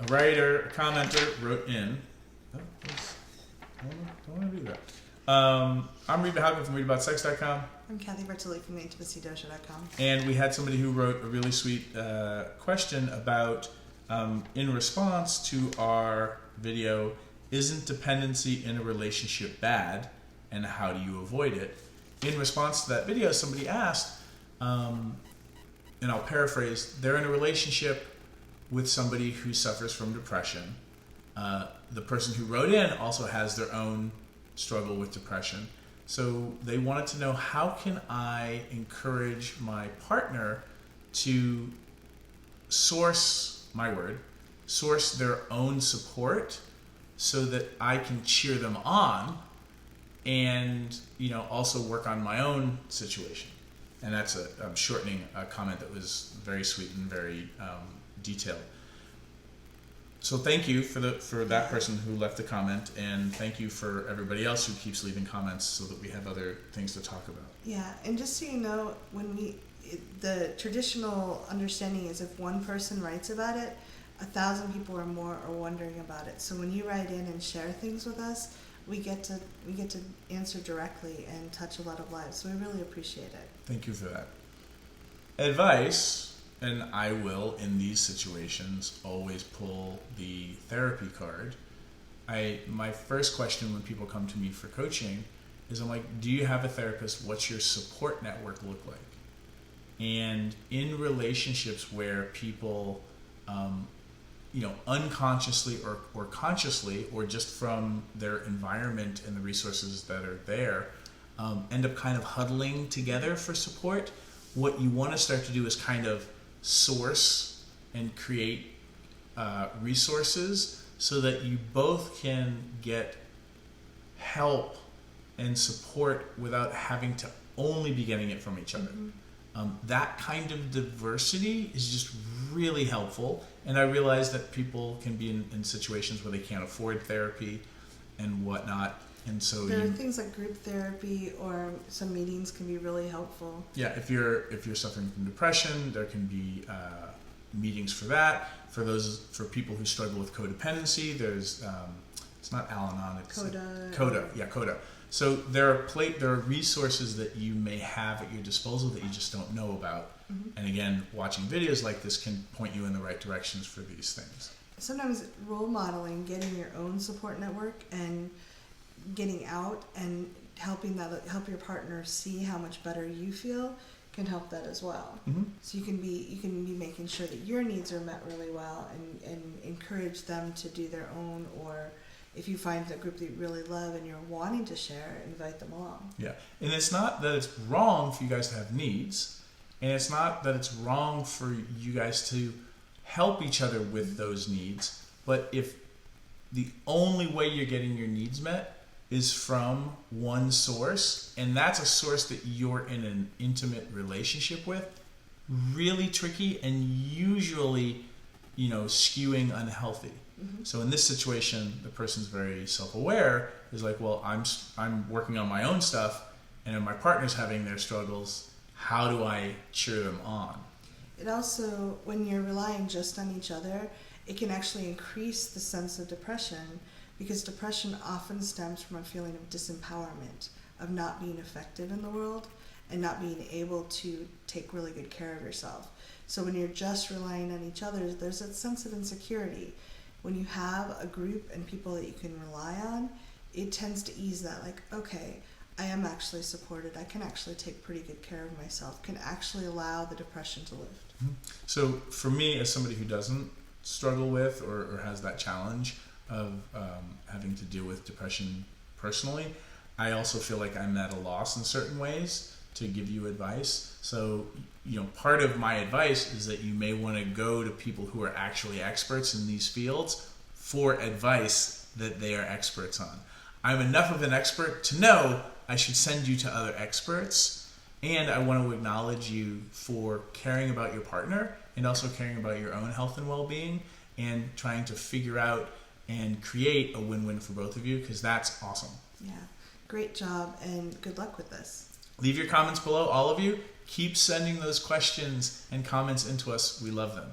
a writer, a commenter wrote in. Oh, don't want to do that. I'm Reid from readaboutsex.com. I'm Cathy from theintimacydojo.com. And we had somebody who wrote a really sweet question about, in response to our video, isn't dependency in a relationship bad, and how do you avoid it? In response to that video, somebody asked, and I'll paraphrase, they're in a relationship with somebody who suffers from depression. The person who wrote in also has their own struggle with depression. So they wanted to know, how can I encourage my partner to source their own support so that I can cheer them on and, also work on my own situation. And that's I'm shortening a comment that was very sweet and very detailed. So thank you for that person who left the comment, and thank you for everybody else who keeps leaving comments so that we have other things to talk about. Yeah, and just so you know, the traditional understanding is if one person writes about it, 1,000 people or more are wondering about it. So when you write in and share things with us, we get to answer directly and touch a lot of lives. So we really appreciate it. Thank you for that. Advice. And I will, in these situations, always pull the therapy card. My first question when people come to me for coaching is, I'm like, do you have a therapist? What's your support network look like? And in relationships where people, unconsciously or consciously, or just from their environment and the resources that are there, end up kind of huddling together for support, what you want to start to do is kind of source and create resources so that you both can get help and support without having to only be getting it from each other. Mm-hmm. That kind of diversity is just really helpful, and I realize that people can be in situations where they can't afford therapy and whatnot. And so there are things like group therapy or some meetings can be really helpful. Yeah, if you're suffering from depression, there can be meetings for that. For people who struggle with codependency, there's it's not Al-Anon, it's Coda. Yeah, Coda. So there are resources that you may have at your disposal that you just don't know about. Mm-hmm. And again, watching videos like this can point you in the right directions for these things. Sometimes role modeling, getting your own support network and getting out and help your partner see how much better you feel can help that as well. Mm-hmm. So you can be making sure that your needs are met really well and encourage them to do their own, or if you find a group that you really love and you're wanting to share, invite them along. Yeah, and it's not that it's wrong for you guys to have needs, and it's not that it's wrong for you guys to help each other with those needs, but if the only way you're getting your needs met is from one source, and that's a source that you're in an intimate relationship with, really tricky and usually, skewing unhealthy. Mm-hmm. So in this situation, the person's very self-aware, is like, well, I'm working on my own stuff, and my partner's having their struggles. How do I cheer them on? It also, when you're relying just on each other, it can actually increase the sense of depression, because depression often stems from a feeling of disempowerment, of not being effective in the world and not being able to take really good care of yourself. So when you're just relying on each other, there's a sense of insecurity. When you have a group and people that you can rely on, it tends to ease that, like, okay, I am actually supported. I can actually take pretty good care of myself, can actually allow the depression to lift. Mm-hmm. So for me, as somebody who doesn't struggle with or has that challenge of having to deal with depression personally, I also feel like I'm at a loss in certain ways to give you advice. So, part of my advice is that you may want to go to people who are actually experts in these fields for advice that they are experts on. I'm enough of an expert to know I should send you to other experts, and I want to acknowledge you for caring about your partner and also caring about your own health and well-being and trying to figure out and create a win-win for both of you, because that's awesome. Yeah, great job, and good luck with this. Leave your comments below, all of you. Keep sending those questions and comments into us. We love them.